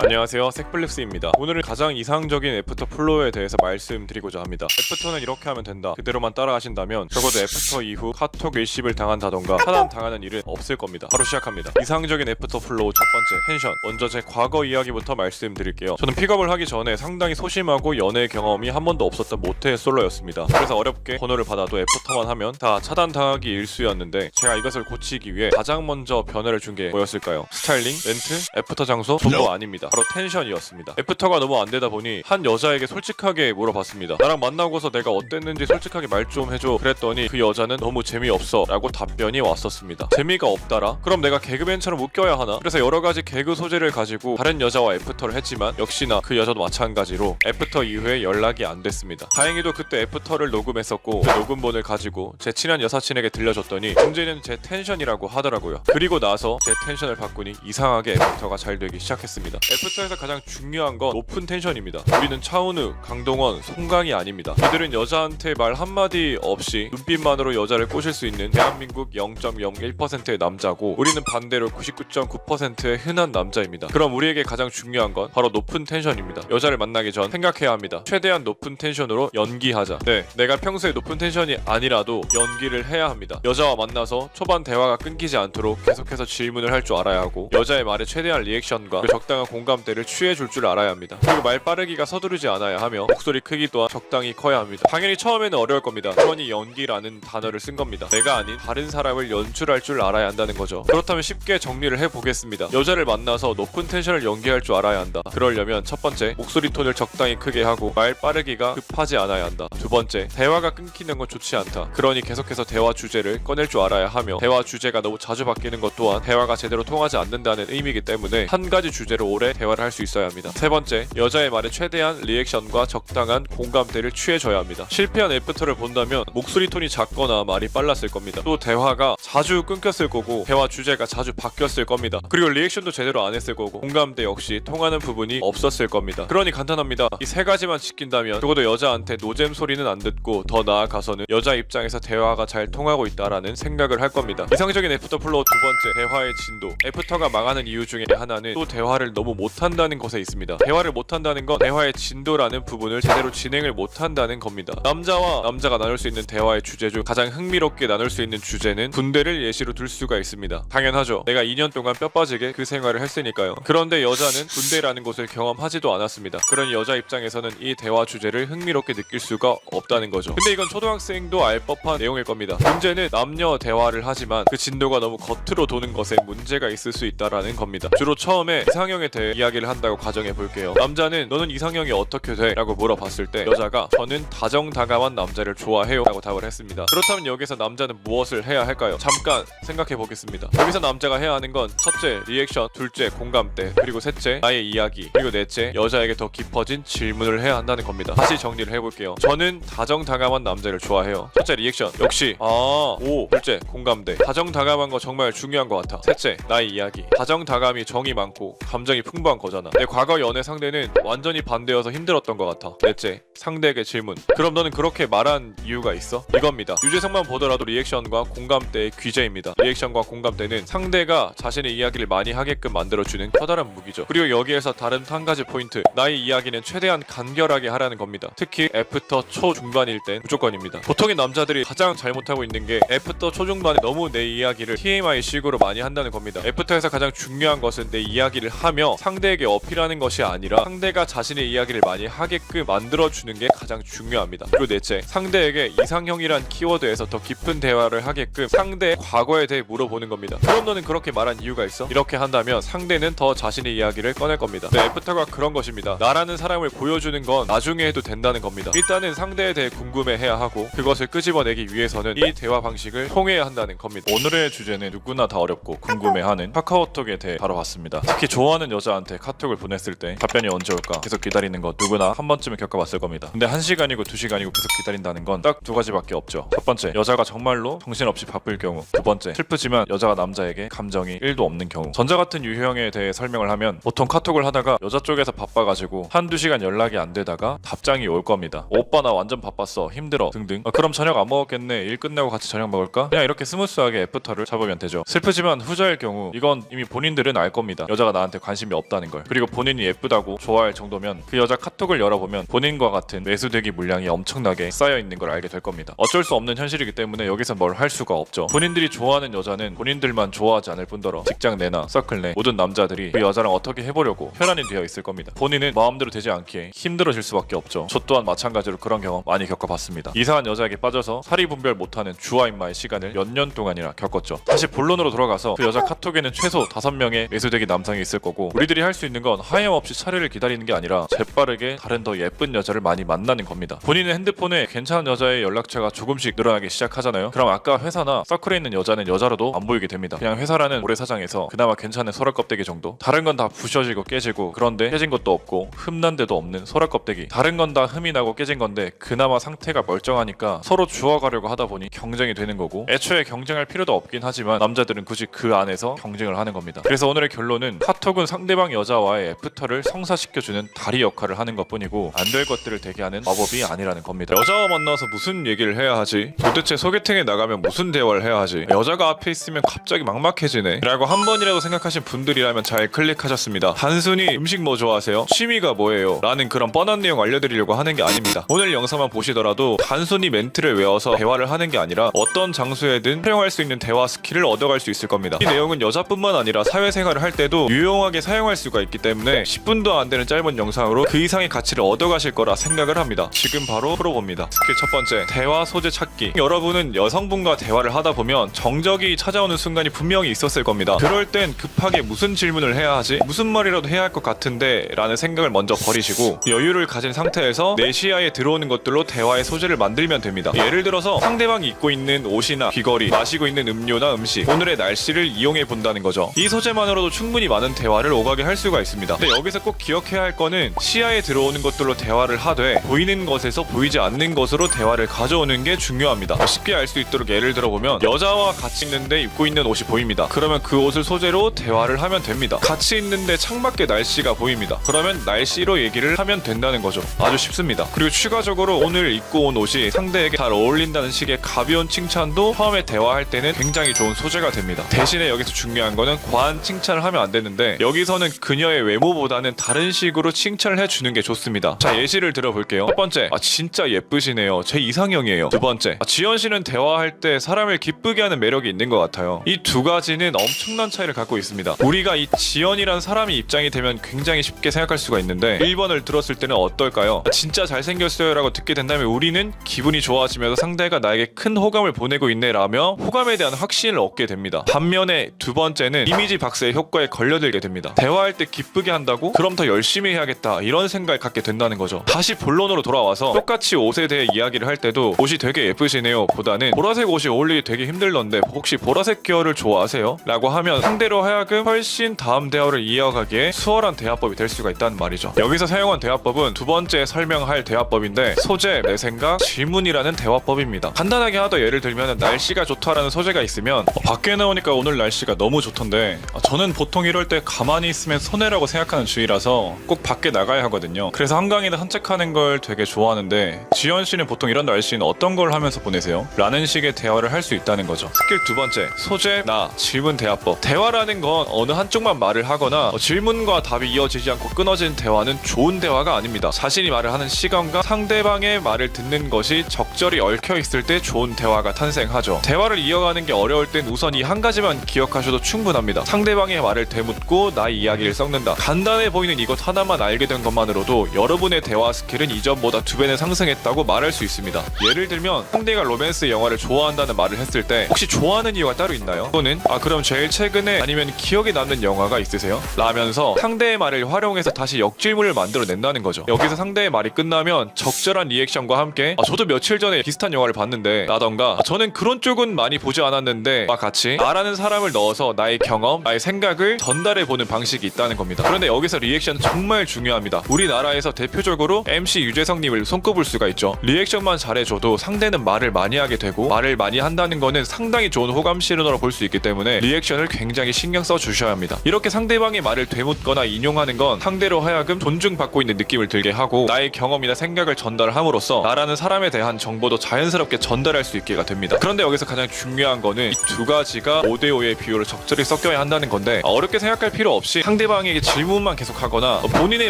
안녕하세요, 색블랙스입니다. 오늘은 가장 이상적인 애프터 플로우에 대해서 말씀드리고자 합니다. 애프터는 이렇게 하면 된다, 그대로만 따라하신다면 적어도 애프터 이후 카톡 일십을 당한다던가 차단당하는 일은 없을 겁니다. 바로 시작합니다. 이상적인 애프터 플로우 첫 번째, 텐션. 먼저 제 과거 이야기부터 말씀드릴게요. 저는 픽업을 하기 전에 상당히 소심하고 연애 경험이 한 번도 없었던 모태 솔로였습니다. 그래서 어렵게 번호를 받아도 애프터만 하면 다 차단당하기 일쑤였는데, 제가 이것을 고치기 위해 가장 먼저 변화를 준 게 뭐였을까요? 스타일링, 멘트, 애프터 장소? 전부 아닙니다. 바로 텐션이었습니다. 애프터가 너무 안 되다 보니 한 여자에게 솔직하게 물어봤습니다. 나랑 만나고서 내가 어땠는지 솔직하게 말 좀 해줘. 그랬더니 그 여자는 너무 재미없어 라고 답변이 왔었습니다. 재미가 없다라? 그럼 내가 개그맨처럼 웃겨야 하나? 그래서 여러가지 개그 소재를 가지고 다른 여자와 애프터를 했지만 역시나 그 여자도 마찬가지로 애프터 이후에 연락이 안 됐습니다. 다행히도 그때 애프터를 녹음했었고 그 녹음본을 가지고 제 친한 여사친에게 들려줬더니 문제는 제 텐션이라고 하더라고요. 그리고 나서 제 텐션을 바꾸니 이상하게 애프터가 잘 되기 시작했습니다. 애프터에서 가장 중요한 건 높은 텐션입니다. 우리는 차은우, 강동원, 송강이 아닙니다. 이들은 여자한테 말 한마디 없이 눈빛만으로 여자를 꼬실 수 있는 대한민국 0.01%의 남자고, 우리는 반대로 99.9%의 흔한 남자입니다. 그럼 우리에게 가장 중요한 건 바로 높은 텐션입니다. 여자를 만나기 전 생각해야 합니다. 최대한 높은 텐션으로 연기하자. 네, 내가 평소에 높은 텐션이 아니라도 연기를 해야 합니다. 여자와 만나서 초반 대화가 끊기지 않도록 계속해서 질문을 할 줄 알아야 하고, 여자의 말에 최대한 리액션과 적당한 공감대를 취해줄 줄 알아야 합니다. 그리고 말 빠르기가 서두르지 않아야 하며 목소리 크기 또한 적당히 커야 합니다. 당연히 처음에는 어려울 겁니다. 그러니 연기라는 단어를 쓴 겁니다. 내가 아닌 다른 사람을 연출할 줄 알아야 한다는 거죠. 그렇다면 쉽게 정리를 해보겠습니다. 여자를 만나서 높은 텐션을 연기할 줄 알아야 한다. 그러려면 첫 번째, 목소리 톤을 적당히 크게 하고 말 빠르기가 급하지 않아야 한다. 두 번째, 대화가 끊기는 건 좋지 않다. 그러니 계속해서 대화 주제를 꺼낼 줄 알아야 하며, 대화 주제가 너무 자주 바뀌는 것 또한 대화가 제대로 통하지 않는다는 의미이기 때문에 한 가지 주제로 오래 대화를 할 수 있어야 합니다. 세 번째, 여자의 말에 최대한 리액션과 적당한 공감대를 취해줘야 합니다. 실패한 애프터를 본다면 목소리 톤이 작거나 말이 빨랐을 겁니다. 또 대화가 자주 끊겼을 거고, 대화 주제가 자주 바뀌었을 겁니다. 그리고 리액션도 제대로 안 했을 거고, 공감대 역시 통하는 부분이 없었을 겁니다. 그러니 간단합니다. 이 세 가지만 지킨다면 적어도 여자한테 노잼 소리는 안 듣고, 더 나아가서는 여자 입장에서 대화가 잘 통하고 있다라는 생각을 할 겁니다. 이상적인 애프터 플로우 두 번째, 대화의 진도. 애프터가 망하는 이유 중에 하나는 또 대화를 너무 못한다는 것에 있습니다. 대화를 못한다는 건 대화의 진도라는 부분을 제대로 진행을 못한다는 겁니다. 남자와 남자가 나눌 수 있는 대화의 주제 중 가장 흥미롭게 나눌 수 있는 주제는 군대를 예시로 들 수가 있습니다. 당연하죠. 내가 2년 동안 뼈 빠지게 그 생활을 했으니까요. 그런데 여자는 군대라는 곳을 경험하지도 않았습니다. 그러니 여자 입장에서는 이 대화 주제를 흥미롭게 느낄 수가 없다는 거죠. 근데 이건 초등학생도 알 법한 내용일 겁니다. 문제는 남녀 대화를 하지만 그 진도가 너무 겉으로 도는 것에 문제가 있을 수 있다라는 겁니다. 주로 처음에 이상형에 대해 이야기를 한다고 가정해 볼게요. 남자는 너는 이상형이 어떻게 돼? 라고 물어봤을 때 여자가 저는 다정다감한 남자를 좋아해요 라고 답을 했습니다. 그렇다면 여기서 남자는 무엇을 해야 할까요? 잠깐 생각해 보겠습니다. 여기서 남자가 해야 하는 건 첫째, 리액션, 둘째, 공감대, 그리고 셋째, 나의 이야기, 그리고 넷째, 여자에게 더 깊어진 질문을 해야 한다는 겁니다. 다시 정리를 해볼게요. 저는 다정다감한 남자를 좋아해요. 첫째, 리액션. 역시 오. 둘째, 공감대. 다정다감한 거 정말 중요한 것 같아. 셋째, 나의 이야기. 다정다감이 정이 많고 감정이 풍부한 거잖아. 내 과거 연애 상대는 완전히 반대여서 힘들었던 것 같아. 넷째, 상대에게 질문. 그럼 너는 그렇게 말한 이유가 있어? 이겁니다. 유재석만 보더라도 리액션과 공감대의 귀재입니다. 리액션과 공감대는 상대가 자신의 이야기를 많이 하게끔 만들어주는 커다란 무기죠. 그리고 여기에서 다른 한 가지 포인트, 나의 이야기는 최대한 간결하게 하라는 겁니다. 특히 애프터 초중반일 땐 무조건입니다. 보통의 남자들이 가장 잘못하고 있는 게 애프터 초중반에 너무 내 이야기를 TMI 식으로 많이 한다는 겁니다. 애프터에서 가장 중요한 것은 내 이야기를 하며 상대에게 어필하는 것이 아니라 상대가 자신의 이야기를 많이 하게끔 만들어주는 게 가장 중요합니다. 그리고 넷째, 상대에게 이상형이란 키워드에서 더 깊은 대화를 하게끔 상대의 과거에 대해 물어보는 겁니다. 그럼 너는 그렇게 말한 이유가 있어? 이렇게 한다면 상대는 더 자신의 이야기를 꺼낼 겁니다. 네, 애프터가 그런 것입니다. 나라는 사람을 보여주는 건 나중에 해도 된다는 겁니다. 일단은 상대에 대해 궁금해해야 하고, 그것을 끄집어내기 위해서는 이 대화 방식을 통해야 한다는 겁니다. 오늘의 주제는 누구나 다 어렵고 궁금해하는 카카오톡에 대해 다뤄봤습니다. 특히 좋아하는 여자한테 카톡을 보냈을 때 답변이 언제 올까 계속 기다리는 거 누구나 한 번쯤은 겪어봤을 겁니다. 근데 1시간이고 2시간이고 계속 기다린다는 건 딱 두 가지밖에 없죠. 첫 번째, 여자가 정말로 정신없이 바쁠 경우. 두 번째, 슬프지만 여자가 남자에게 감정이 1도 없는 경우. 전자 같은 유형에 대해 설명을 하면 보통 카톡을 하다가 여자 쪽에서 바빠가지고 한두 시간 연락이 안 되다가 답장이 올 겁니다. 오빠 나 완전 바빴어, 힘들어 등등. 그럼 저녁 안 먹었겠네, 일 끝내고 같이 저녁 먹을까? 그냥 이렇게 스무스하게 애프터를 잡으면 되죠. 슬프지만 후자일 경우 이건 이미 본인들은 알 겁니다. 여자가 나한테 관심이 없다 없다는 걸. 그리고 본인이 예쁘다고 좋아할 정도면 그 여자 카톡을 열어보면 본인과 같은 매수대기 물량이 엄청나게 쌓여있는 걸 알게 될 겁니다. 어쩔 수 없는 현실이기 때문에 여기서 뭘 할 수가 없죠. 본인들이 좋아하는 여자는 본인들만 좋아하지 않을 뿐더러 직장 내나 서클 내 모든 남자들이 그 여자랑 어떻게 해보려고 혈안이 되어 있을 겁니다. 본인은 마음대로 되지 않기에 힘들어질 수밖에 없죠. 저 또한 마찬가지로 그런 경험 많이 겪어봤습니다. 이상한 여자에게 빠져서 사리 분별 못하는 주와인마의 시간을 몇 년 동안이나 겪었죠. 다시 본론으로 돌아가서 그 여자 카톡에는 최소 5명의 매수대기 남성이 있을 거고, 우리들이 할 수 있는 건 하염없이 차례를 기다리는 게 아니라 재빠르게 다른 더 예쁜 여자를 많이 만나는 겁니다. 본인의 핸드폰에 괜찮은 여자의 연락처가 조금씩 늘어나기 시작하잖아요. 그럼 아까 회사나 서클에 있는 여자는 여자로도 안 보이게 됩니다. 그냥 회사라는 모래사장에서 그나마 괜찮은 소라 껍데기 정도, 다른 건 다 부셔지고 깨지고, 그런데 깨진 것도 없고 흠난 데도 없는 소라 껍데기, 다른 건 다 흠이 나고 깨진 건데 그나마 상태가 멀쩡하니까 서로 주워가려고 하다 보니 경쟁이 되는 거고, 애초에 경쟁할 필요도 없긴 하지만 남자들은 굳이 그 안에서 경쟁을 하는 겁니다. 그래서 오늘의 결론은 카톡은 상대방 여자와의 애프터를 성사시켜주는 다리 역할을 하는 것뿐이고 안 될 것들을 되게 하는 마법이 아니라는 겁니다. 여자와 만나서 무슨 얘기를 해야 하지? 도대체 소개팅에 나가면 무슨 대화를 해야 하지? 여자가 앞에 있으면 갑자기 막막해지네 라고 한 번이라도 생각하신 분들이라면 잘 클릭하셨습니다. 단순히 음식 뭐 좋아하세요? 취미가 뭐예요? 라는 그런 뻔한 내용 알려드리려고 하는 게 아닙니다. 오늘 영상만 보시더라도 단순히 멘트를 외워서 대화를 하는 게 아니라 어떤 장소에든 사용할 수 있는 대화 스킬을 얻어갈 수 있을 겁니다. 이 내용은 여자뿐만 아니라 사회생활을 할 때도 유용하게 사용할 수가 있기 때문에 10분도 안 되는 짧은 영상으로 그 이상의 가치를 얻어가실 거라 생각을 합니다. 지금 바로 풀어봅니다. 스킬 첫 번째, 대화 소재 찾기. 여러분은 여성분과 대화를 하다 보면 정적이 찾아오는 순간이 분명히 있었을 겁니다. 그럴 땐 급하게 무슨 질문을 해야 하지? 무슨 말이라도 해야 할 것 같은데 라는 생각을 먼저 버리시고 여유를 가진 상태에서 내 시야에 들어오는 것들로 대화의 소재를 만들면 됩니다. 예를 들어서 상대방이 입고 있는 옷이나 귀걸이, 마시고 있는 음료나 음식, 오늘의 날씨를 이용해 본다는 거죠. 이 소재만으로도 충분히 많은 대화를 오가게 할 수가 있습니다. 근데 여기서 꼭 기억해야 할 거는 시야에 들어오는 것들로 대화를 하되 보이는 것에서 보이지 않는 것으로 대화를 가져오는 게 중요합니다. 쉽게 알 수 있도록 예를 들어보면 여자와 같이 있는데 입고 있는 옷이 보입니다. 그러면 그 옷을 소재로 대화를 하면 됩니다. 같이 있는데 창밖에 날씨가 보입니다. 그러면 날씨로 얘기를 하면 된다는 거죠. 아주 쉽습니다. 그리고 추가적으로 오늘 입고 온 옷이 상대에게 잘 어울린다는 식의 가벼운 칭찬도 처음에 대화할 때는 굉장히 좋은 소재가 됩니다. 대신에 여기서 중요한 거는 과한 칭찬을 하면 안 되는데 여기서는 그녀의 외모보다는 다른 식으로 칭찬을 해주는 게 좋습니다. 자, 예시를 들어볼게요. 첫 번째, 진짜 예쁘시네요. 제 이상형이에요. 두 번째, 지연 씨는 대화할 때 사람을 기쁘게 하는 매력이 있는 것 같아요. 이 두 가지는 엄청난 차이를 갖고 있습니다. 우리가 이 지연이란 사람이 입장이 되면 굉장히 쉽게 생각할 수가 있는데 1번을 들었을 때는 어떨까요? 진짜 잘생겼어요 라고 듣게 된다면 우리는 기분이 좋아지면서 상대가 나에게 큰 호감을 보내고 있네 라며 호감에 대한 확신을 얻게 됩니다. 반면에 두 번째는 이미지 박스의 효과에 걸려들게 됩니다. 대화할 때 기쁘게 한다고? 그럼 더 열심히 해야겠다 이런 생각을 갖게 된다는 거죠. 다시 본론으로 돌아와서 똑같이 옷에 대해 이야기를 할 때도 옷이 되게 예쁘시네요 보다는 보라색 옷이 어울리기 되게 힘들던데 혹시 보라색 계열을 좋아하세요? 라고 하면 상대로 하여금 훨씬 다음 대화를 이어가기에 수월한 대화법이 될 수가 있다는 말이죠. 여기서 사용한 대화법은 두 번째 설명할 대화법인데 소재, 내 생각, 질문이라는 대화법입니다. 간단하게 하더 예를 들면 날씨가 좋다라는 소재가 있으면 밖에 나오니까 오늘 날씨가 너무 좋던데 저는 보통 이럴 때 가만히 있으면 손해라고 생각하는 주의라서 꼭 밖에 나가야 하거든요. 그래서 한강이나 산책하는 걸 되게 좋아하는데 지연 씨는 보통 이런 날씨는 어떤 걸 하면서 보내세요? 라는 식의 대화를 할 수 있다는 거죠. 스킬 두 번째, 소재, 나, 질문 대화법. 대화라는 건 어느 한쪽만 말을 하거나 질문과 답이 이어지지 않고 끊어진 대화는 좋은 대화가 아닙니다. 자신이 말을 하는 시간과 상대방의 말을 듣는 것이 적절히 얽혀 있을 때 좋은 대화가 탄생하죠. 대화를 이어가는 게 어려울 땐 우선 이 한 가지만 기억하셔도 충분합니다. 상대방의 말을 되묻고 나의 이야기를 섞는다. 간단해 보이는 이것 하나만 알게 된 것만으로도 여러분의 대화 스킬은 이전보다 2배는 상승했다고 말할 수 있습니다. 예를 들면 상대가 로맨스 영화를 좋아한다는 말을 했을 때 혹시 좋아하는 이유가 따로 있나요? 또는 그럼 제일 최근에 아니면 기억에 남는 영화가 있으세요? 라면서 상대의 말을 활용해서 다시 역질문을 만들어낸다는 거죠. 여기서 상대의 말이 끝나면 적절한 리액션과 함께 저도 며칠 전에 비슷한 영화를 봤는데 라던가 저는 그런 쪽은 많이 보지 않았는데 와 같이 나라는 사람을 넣어서 나의 경험, 나의 생각을 전달해보는 방식이 있다는 겁니다. 그런데 여기서 리액션은 정말 중요합니다. 우리나라에서 대표적으로 MC 유재석님을 손꼽을 수가 있죠. 리액션만 잘해줘도 상대는 말을 많이 하게 되고 말을 많이 한다는 거는 상당히 좋은 호감 신호로 볼 수 있기 때문에 리액션을 굉장히 신경 써 주셔야 합니다. 이렇게 상대방의 말을 되묻거나 인용하는 건 상대로 하여금 존중받고 있는 느낌을 들게 하고 나의 경험이나 생각을 전달함으로써 나라는 사람에 대한 정보도 자연스럽게 전달할 수 있게가 됩니다. 그런데 여기서 가장 중요한 거는 이 두 가지가 5대5의 비율을 적절히 섞여야 한다는 건데 어렵게 생각할 필요 없이 상대 상대방에게 질문만 계속하거나 본인의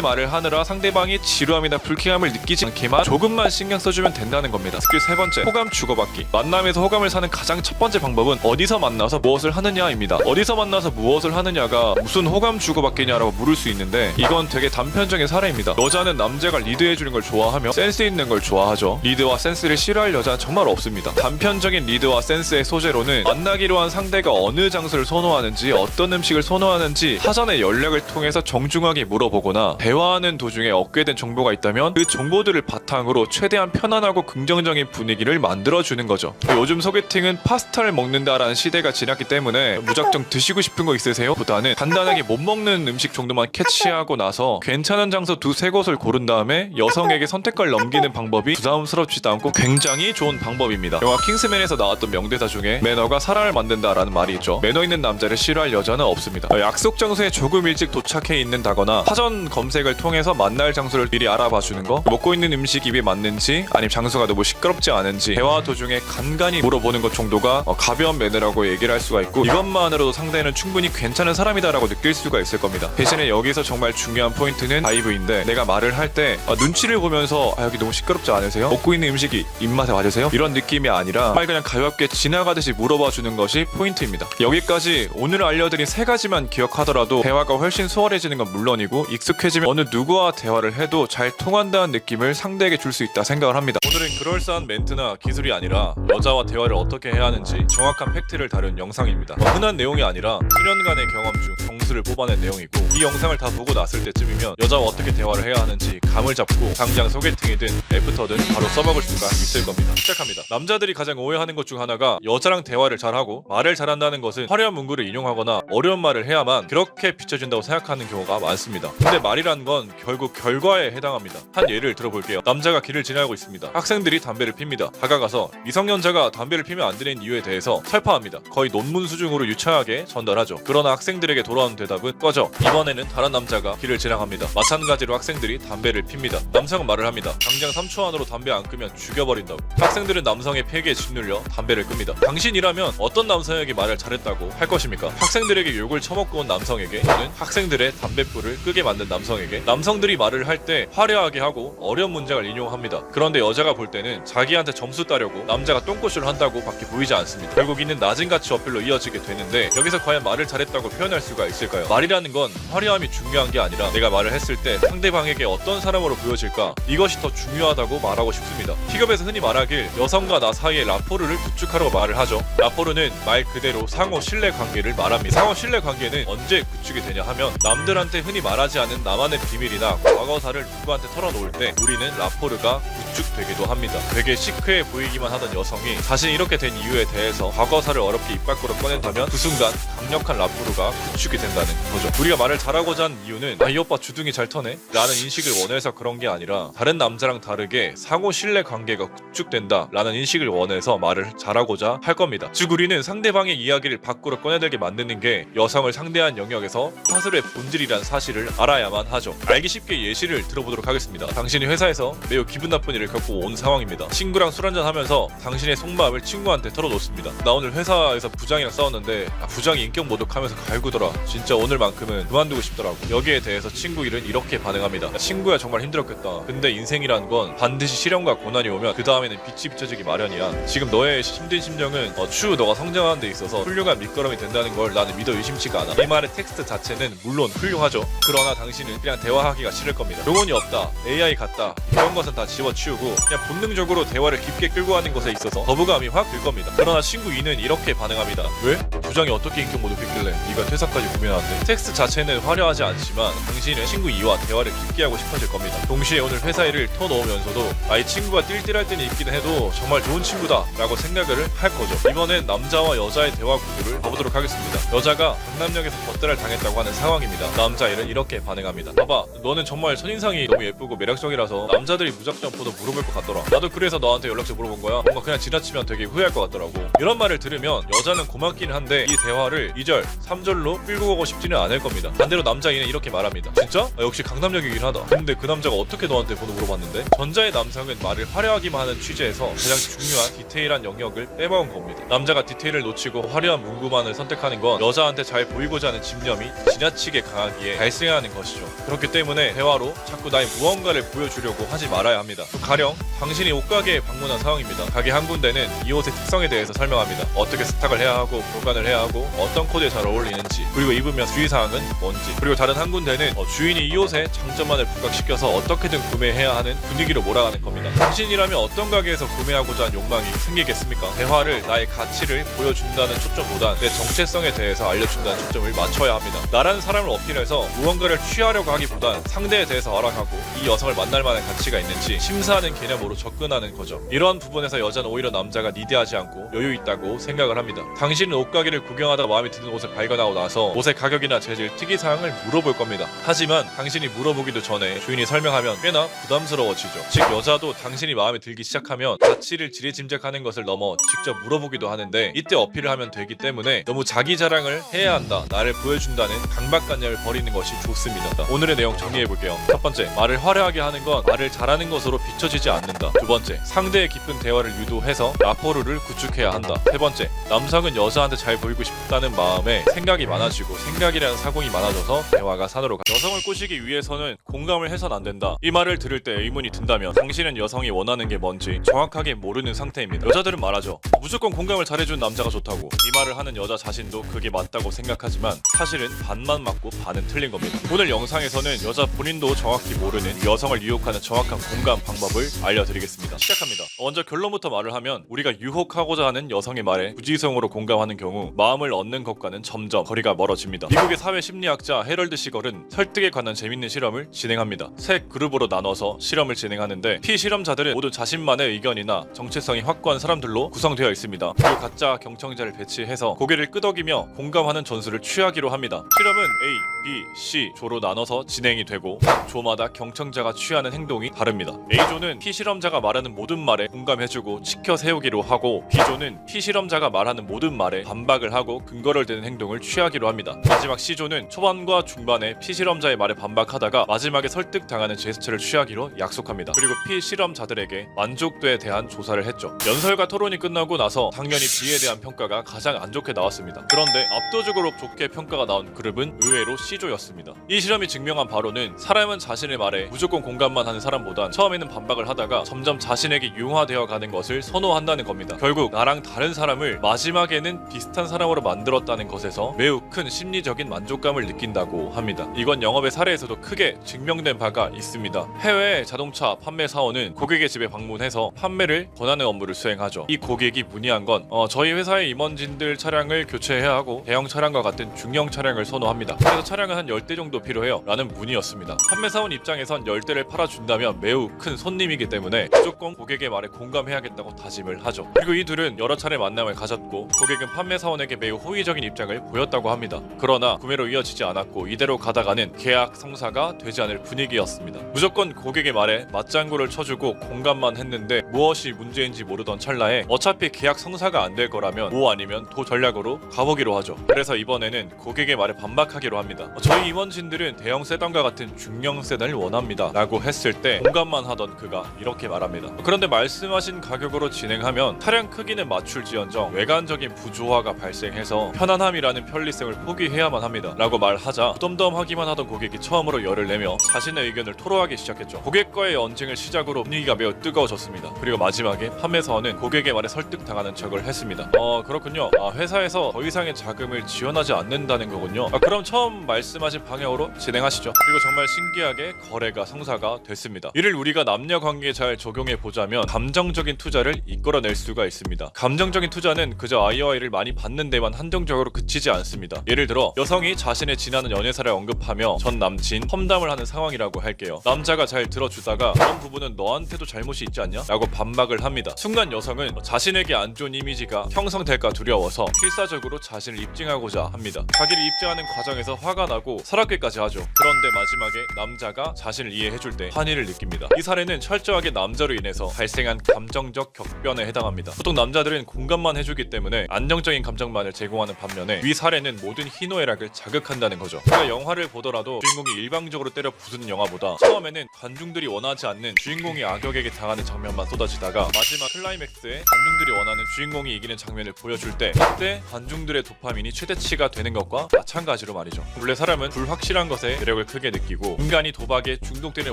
말을 하느라 상대방이 지루함이나 불쾌함을 느끼지 않게만 조금만 신경 써주면 된다는 겁니다. 스킬 세 번째, 호감 주고받기. 만남에서 호감을 사는 가장 첫 번째 방법은 어디서 만나서 무엇을 하느냐입니다. 어디서 만나서 무엇을 하느냐가 무슨 호감 주고받기냐라고 물을 수 있는데 이건 되게 단편적인 사례입니다. 여자는 남자가 리드해주는 걸 좋아하며 센스 있는 걸 좋아하죠. 리드와 센스를 싫어할 여자는 정말 없습니다. 단편적인 리드와 센스의 소재로는 만나기로 한 상대가 어느 장소를 선호하는지 어떤 음식을 선호하는지 사전에 연락을 통해서 정중하게 물어보거나 대화하는 도중에 얻게 된 정보가 있다면 그 정보들을 바탕으로 최대한 편안하고 긍정적인 분위기를 만들어주는 거죠. 요즘 소개팅은 파스타를 먹는다라는 시대가 지났기 때문에 무작정 드시고 싶은 거 있으세요? 보다는 간단하게 못 먹는 음식 정도만 캐치하고 나서 괜찮은 장소 두세 곳을 고른 다음에 여성에게 선택권을 넘기는 방법이 부담스럽지도 않고 굉장히 좋은 방법입니다. 영화 킹스맨에서 나왔던 명대사 중에 매너가 사람을 만든다라는 말이 있죠. 매너 있는 남자를 싫어할 여자는 없습니다. 약속 장소에 조금 일찍 도착해 있는다거나 사전 검색을 통해서 만날 장소를 미리 알아봐 주는 거, 먹고 있는 음식 입에 맞는지 아니면 장소가 너무 시끄럽지 않은지 대화 도중에 간간히 물어보는 것 정도가 가벼운 매너라고 얘기를 할 수가 있고 이것만으로도 상대는 충분히 괜찮은 사람이다라고 느낄 수가 있을 겁니다. 대신에 여기서 정말 중요한 포인트는 다이브인데 내가 말을 할 때 눈치를 보면서 여기 너무 시끄럽지 않으세요? 먹고 있는 음식이 입맛에 맞으세요? 이런 느낌이 아니라 정말 그냥 가볍게 지나가듯이 물어봐 주는 것이 포인트입니다. 여기까지 오늘 알려드린 세 가지만 기억하더라도 대화가 훨씬 수월해지는 건 물론이고 익숙해지면 어느 누구와 대화를 해도 잘 통한다는 느낌을 상대에게 줄 수 있다 생각을 합니다. 오늘은 그럴싸한 멘트나 기술이 아니라 여자와 대화를 어떻게 해야 하는지 정확한 팩트를 다룬 영상입니다. 흔한 내용이 아니라 수년간의 경험 중 정수를 뽑아낸 내용이고 이 영상을 다 보고 났을 때쯤이면 여자와 어떻게 대화를 해야 하는지 감을 잡고 당장 소개팅이든 애프터든 바로 써먹을 수가 있을 겁니다. 시작합니다. 남자들이 가장 오해하는 것 중 하나가 여자랑 대화를 잘하고 말을 잘한다는 것은 화려한 문구를 인용하거나 어려운 말을 해야만 그렇게 비춰진다고 생각하는 경우가 많습니다. 근데 말이란 건 결국 결과에 해당합니다. 한 예를 들어볼게요. 남자가 길을 지나고 있습니다. 학생들이 담배를 핍니다. 다가가서 미성년자가 담배를 피면 안 되는 이유에 대해서 설파합니다. 거의 논문 수준으로 유창하게 전달하죠. 그러나 학생들에게 돌아오는 대답은 꺼져. 이번에는 다른 남자가 길을 지나갑니다. 마찬가지로 학생들이 담배를 핍니다. 남성은 말을 합니다. 당장 3초 안으로 담배 안 끄면 죽여버린다고. 학생들은 남성의 폐기에 짓눌려 담배를 끕니다. 당신이라면 어떤 남성에게 말을 잘했다고 할 것입니까? 학생들에게 욕을 처먹고 온 남성에게 또는 학생들의 담배불을 끄게 만든 남성에게. 남성들이 말을 할 때 화려하게 하고 어려운 문장을 인용합니다. 그런데 여자가 볼 때는 자기한테 점수 따려고 남자가 똥꼬쇼를 한다고 밖에 보이지 않습니다. 결국 이는 낮은 가치 어필로 이어지게 되는데 여기서 과연 말을 잘했다고 표현할 수가 있을까요? 말이라는 건 화려함이 중요한 게 아니라 내가 말을 했을 때 상대방에게 어떤 사람으로 보여질까, 이것이 더 중요하다고 말하고 싶습니다. 픽업에서 흔히 말하길 여성과 나 사이의 라포르를 구축하라고 말을 하죠. 라포르는 말 그대로 상호 신뢰 관계를 말합니다. 상호 신뢰 관계는 언제 구축이 되냐 하면 남들한테 흔히 말하지 않은 나만의 비밀이나 과거사를 누구한테 털어놓을 때 우리는 라포르가 구축되기도 합니다. 되게 시크해 보이기만 하던 여성이 자신이 이렇게 된 이유에 대해서 과거사를 어렵게 입 밖으로 꺼낸다면 그 순간 강력한 라포르가 구축이 된다는 거죠. 우리가 말을 잘하고자 한 이유는 이 오빠 주둥이 잘 터네 라는 인식을 원해서 그런 게 아니라 다른 남자랑 다르게 상호 신뢰 관계가 구축된다 라는 인식을 원해서 말을 잘하고자 할 겁니다. 즉 우리는 상대방의 이야기를 밖으로 꺼내들게 만드는 게 여성을 상대한 영역에서 사슬의 본질이란 사실을 알아야만 하죠. 알기 쉽게 예시를 들어보도록 하겠습니다. 당신이 회사에서 매우 기분 나쁜 일을 겪고 온 상황입니다. 친구랑 술 한잔 하면서 당신의 속마음을 친구한테 털어놓습니다. 나 오늘 회사에서 부장이랑 싸웠는데 부장이 인격 모독하면서 갈구더라. 진짜 오늘만큼은 그만두고 싶더라고. 여기에 대해서 친구 일은 이렇게 반응합니다. 친구야 정말 힘들었겠다. 근데 인생이란 건 반드시 시련과 고난이 오면 그 다음에는 빛이 비춰지기 마련이야. 지금 너의 힘든 심정은 추후 너가 성장하는 데 있어서 훌륭한 밑거름이 된다는 걸 나는 믿어 의심치가 않아. 이 말의 텍스트 자체는 물론 훌륭하죠. 그러나 당신은 그냥 대화하기가 싫을 겁니다. 영혼이 없다, AI 같다 이런 것은 다 집어치우고 그냥 본능적으로 대화를 깊게 끌고 가는 것에 있어서 거부감이 확 들 겁니다. 그러나 친구 2는 이렇게 반응합니다. 왜? 부장이 어떻게 인격 모독했길래 네가 퇴사까지 고민하는데? 텍스트 자체는 화려하지 않지만 당신은 친구 2와 대화를 깊게 하고 싶어질 겁니다. 동시에 오늘 회사 일을 터놓으면서도 이 친구가 띨띨할 때는 있기는 해도 정말 좋은 친구다 라고 생각을 할 거죠. 이번엔 남자와 여자의 대화 구도를 봐보도록 하겠습니다. 여자가 강남역에서 덧대를 당했다고 하는 상황입니다. 남자애는 이렇게 반응합니다. 봐봐, 너는 정말 첫인상이 너무 예쁘고 매력적이라서 남자들이 무작정 보도 물어볼 것 같더라. 나도 그래서 너한테 연락처 물어본 거야. 뭔가 그냥 지나치면 되게 후회할 것 같더라고. 이런 말을 들으면 여자는 고맙긴 한데 이 대화를 2절, 3절로 끌고 가고 싶지는 않을 겁니다. 반대로 남자애는 이렇게 말합니다. 진짜? 역시 강남역이긴 하다. 근데 그 남자가 어떻게 너한테 번호 물어봤는데? 전자의 남성은 말을 화려하기만 하는 취재에서 가장 중요한 디테일한 영역을 빼먹은 겁니다. 남자가 디테일을 놓치고 화려한 문구만을 선택하는 건 여자한테 잘 보이고자 하는 집념이 지나치게 강하기에 발생하는 것이죠. 그렇기 때문에 대화로 자꾸 나의 무언가를 보여주려고 하지 말아야 합니다. 가령 당신이 옷가게에 방문한 상황입니다. 가게 한 군데는 이 옷의 특성에 대해서 설명합니다. 어떻게 스탁을 해야 하고 보관을 해야 하고 어떤 코드에 잘 어울리는지, 그리고 입으면 주의사항은 뭔지, 그리고 다른 한 군데는 주인이 이 옷의 장점만을 부각시켜서 어떻게든 구매해야 하는 분위기로 몰아가는 겁니다. 당신이라면 어떤 가게에서 구매하고자 하는 욕망이 생기겠습니까? 대화를 나의 가치를 보여준다는 초점보단 내 정체성에 대해서 알려준다는 초점을 맞춰야 합니다. 나라는 사람을 어필해서 무언가를 취하려고 하기보단 상대에 대해서 알아가고 이 여성을 만날 만한 가치가 있는지 심사하는 개념으로 접근하는 거죠. 이러한 부분에서 여자는 오히려 남자가 니대하지 않고 여유 있다고 생각을 합니다. 당신은 옷가게를 구경하다가 마음에 드는 옷을 발견하고 나서 옷의 가격이나 재질, 특이사항을 물어볼 겁니다. 하지만 당신이 물어보기도 전에 주인이 설명하면 꽤나 부담스러워지죠. 즉 여자도 당신이 마음에 들기 시작하면 가치를 지레짐작하는 것을 넘어 직접 물어보기도 하는데 이때 어필을 하면 되기 때문에 너무 자기 자랑을 해야 한다, 나를 보여준다는 강박관념을 버리는 것이 좋습니다. 오늘의 내용 정리해볼게요. 첫 번째, 말을 화려하게 하는 건 말을 잘하는 것으로 비춰지지 않는다. 두 번째, 상대의 깊은 대화를 유도해서 라포르를 구축해야 한다. 세 번째, 남성은 여자한테 잘 보이고 싶다는 마음에 생각이 많아지고 생각이라는 사공이 많아져서 대화가 산으로 가. 여성을 꼬시기 위해서는 공감을 해선 안 된다. 이 말을 들을 때 의문이 든다면 당신은 여성이 원하는 게 뭔지 정확하게 모르는 상태입니다. 여자들은 말하죠. 무조건 공감을 잘해주는 남자가 좋다고. 이 말을 하는 여자 자신도 그게 맞다고 생각하지만 사실은 반만 맞고 반은 틀린 겁니다. 오늘 영상에서는 여자 본인도 정확히 모르는 여성을 유혹하는 정확한 공감 방법을 알려드리겠습니다. 시작합니다. 먼저 결론부터 말을 하면 우리가 유혹하고자 하는 여성의 말에 부지성으로 공감하는 경우 마음을 얻는 것과는 점점 거리가 멀어집니다. 미국의 사회 심리학자 헤럴드 시걸은 설득에 관한 재밌는 실험을 진행합니다. 세 그룹으로 나눠서 실험을 진행하는데 피실험자들은 모두 자신만의 의견이나 정체성이 확고한 사람들로 구성되어 있습니다. 그리고 가짜 경청자를 배치해서 고개를 끄덕이며 공감하는 전술을 취하기로 합니다. 실험은 A, B, C 조로 나눠서 진행이 되고 각 조마다 경청자가 취하는 행동이 다릅니다. A조는 피실험자가 말하는 모든 말에 공감해주고 치켜 세우기로 하고 B조는 피실험자가 말하는 모든 말에 반박을 하고 근거를 대는 행동을 취하기로 합니다. 마지막 C조는 초반과 중반에 피실험자의 말에 반박하다가 마지막에 설득당하는 제스처를 취하기로 약속합니다. 그리고 피실험자들에게 만족도에 대한 조사를 했죠. 연설과 토론이 끝나고 나서 당연히 B에 대한 평가가 가장 안 좋게 나왔습니다. 그런데 압도적으로 좋게 평가가 나온 그룹은 의외로 C조였습니다. 이 실험이 증명한 바로는 사람은 자신의 말에 무조건 공감만 하는 사람보단 처음에는 반박을 하다가 점점 자신에게 융화되어 가는 것을 선호한다는 겁니다. 결국 나랑 다른 사람을 마지막에는 비슷한 사람으로 만들었다는 것에서 매우 큰 심리적인 만족감을 느낀다고 합니다. 이건 영업의 사례에서도 크게 증명된 바가 있습니다. 해외 자동차 판매 사원은 고객의 집에 방문해서 판매를 권하는 업무를 수행하죠. 이 고객이 문의한 건 저희 회사의 임원진들 차량을 교체해야 하고 대형 차량과 같은 중형 차량을 선호합니다. 그래서 차량은 한 10대 정도 필요해요 라는 문의였습니다. 판매 사원 입장에선 10대를 팔아준다면 매우 큰 손님이기 때문에 무조건 고객의 말에 공감해야겠다고 다짐을 하죠. 그리고 이 둘은 여러 차례 만남을 가졌고 고객은 판매 사원에게 매우 호의적인 입장을 보였다고 합니다. 그러나 구매로 이어지지 않았고 이대로 가다가는 계약 성사가 되지 않을 분위기였습니다. 무조건 고객의 말에 맞장구를 쳐주고 공감만 했는데 무엇이 문제인지 모르던 찰나에 어차피 계약 성사가 안 될 거라면 오 아니면 도 전략으로 가보기로 하죠. 그래서 이번에는 고객의 말에 반박하기로 합니다. 저희 임원진들은 대형 세단과 같은 중형 세단을 원합니다 라고 했을 때 공감만 하던 그가 이렇게 말합니다. 그런데 말씀하신 가격으로 진행하면 차량 크기는 맞출지언정 외관적인 부조화가 발생해서 편안함이라는 편리성을 포기해야만 합니다 라고 말하자 덤덤하기만 하던 고객이 처음으로 열을 내며 자신의 의견을 토로하기 시작했죠. 고객과의 언쟁을 시작으로 분위기가 매우 뜨거워졌습니다. 그리고 마지막에 판매사원은 고객의 말에 설득당하는 척을 했습니다. 그렇군요. 회사에서 더 이상의 자금을 지원하지 않는다는 거군요. 그럼 처음 말씀하신 방향으로 진행하시죠. 그리고 정말 신기하게 거래가 성사가 됐습니다. 이를 우리가 남녀 관계에 잘 적용해 보자면 감정적인 투자를 이끌어낼 수가 있습니다. 감정적인 투자는 그저 아이와이를 많이 받는 데만 한정적으로 그치지 않습니다. 예를 들어 여성이 자신의 지나는 연애사를 언급하며 전 남친 험담을 하는 상황이라고 할게요. 남자가 잘 들어주다가 그런 부분은 너한테도 잘못이 있지 않냐? 라고 반박을 합니다. 순간 여성은 자신에게 안 좋은 이미지가 형성될까 두려워서 필사적으로 자신을 입증하고자 합니다. 자기를 입증하는 과정에서 화가 나고 서럽기까지 하죠. 그런데 마지막에 남자가 자신을 이해해줄 때 환희를 느낍니다. 이 사례는 철저하게 남자로 인해서 발생한 감정적 격변에 해당합니다. 보통 남자들은 공감만 해주기 때문에 안정적인 감정만을 제공하는 반면에 위 사례는 모든 희노애락을 자극한다는 거죠. 우리가 영화를 보더라도 주인공이 일방적으로 때려 부수는 영화보다 처음에는 관중들이 원하지 않는 주인공이 악역에게 당하는 장면만 쏟아지다가 마지막 클라이맥스에 관중들이 원하는 주인공이 이기는 장면을 보여줄 때 그때 관중들의 도파민이 최대치가 되는 것과 마찬가지로 말이죠. 원래 사람은 불확실한 것에 매력을 크게 느끼고 인간이 도박에 중독되는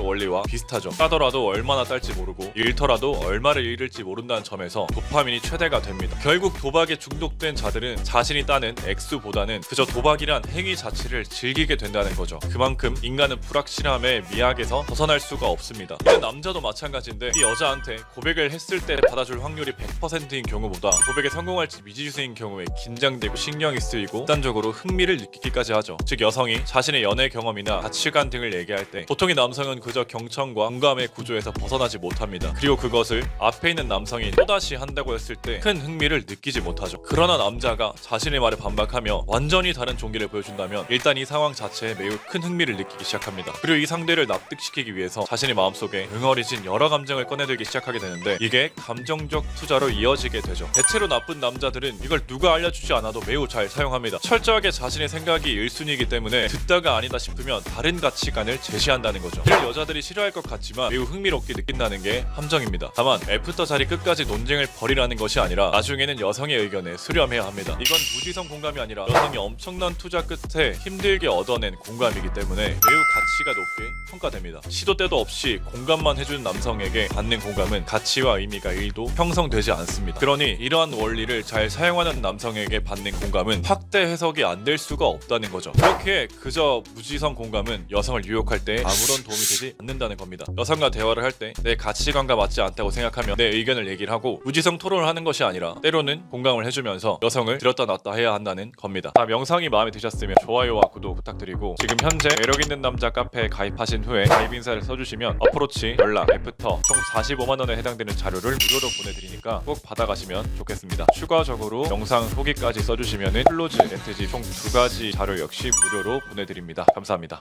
원리와 비슷하죠. 따더라도 얼마나 딸지 모르고 잃더라도 얼마를 잃을지 모른다는 점에서 도파민이 최대가 됩니다. 결국 도박에 중독된 자들은 자신이 따는 액수보다는 그저 도박이란 행위 자체를 즐기게 된다는 거죠. 그만큼 인간은 불확실함의 미학에서 벗어날 수가 없습니다. 이는 남자도 마찬가지인데 이 여자한테 고백을 했을 때 받아줄 확률이 100%인 경우보다 고백에 성공할지 미지수인 경우에 긴장되고 신경이 쓰이고 극단적으로 흥미를 느끼기까지 하죠. 즉 여성이 자신의 연애 경험이나 가치관 등을 얘기할 때 보통의 남성은 그저 경청과 공감의 구조에서 벗어나지 못합니다. 그리고 그것을 앞에 있는 남성이 또다시 한다고 했을 때 큰 흥미를 느끼지 못하죠. 그러나 남자가 자신의 말에 반박하며 완전히 다른 종기를 보여준다면 일단 이 상황 자체에 매우 큰 흥미를 느끼기 시작합니다. 그리고 이 상대를 납득시키기 위해서 자신의 마음속에 응어리진 여러 감정을 꺼내들기 시작하게 되는데 이게 감정적 투자로 이어지게 되죠. 대체로 나쁜 남자들은 이걸 누가 알려주지 않아도 매우 잘 사용합니다. 철저하게 자신의 생각이 1순위이기 때문에 듣다가 아니다 싶으면 다른 가치관을 제시한다는 거죠. 이를 여자들이 싫어할 것 같지만 매우 흥미롭게 느낀다는 게 함정입니다. 다만 애프터 자리 끝까지 논쟁을 벌이라는 것이 아니라 나중에는 여성의 의견에 수렴해야 합니다. 이건 무지성 공감이 아니라 여성이 엄청난 투자 끝에 힘들게 얻어낸 공감이기 때문에 매우 가치가 높게 평가됩니다. 시도 때도 없이 공감만 해주는 남성에게 받는 공감은 가치와 의미가 1도 형성되지 않습니다. 그러니 이러한 원리를 잘 사용하는 남성에게 받는 공감은 확대 해석이 안 될 수가 없다는 거죠. 이렇게 그저 무지성 공감은 여성을 유혹할 때 아무런 도움이 되지 않는다는 겁니다. 여성과 대화를 할 때 내 가치관과 맞지 않다고 생각하면 내 의견을 얘기를 하고 무지성 토론을 하는 것이 아니라 때로는 공감을 해주면서 여성을 들었다 놨다 해야 한다는 겁니다. 다음 영상이 마음에 드셨으면 좋아요와 구독 부탁드리고 지금 현재 매력있는 남자 카페에 가입하신 후에 가입 인사를 써주시면 어프로치, 연락, 애프터 총 45만원에 해당되는 자료를 무료로 보내드리니까 꼭 받아가시면 좋겠습니다. 추가적으로 영상 후기까지 써주시면 클로즈, 엔트지 총 2가지 자료 역시 무료로 보내드립니다. 감사합니다.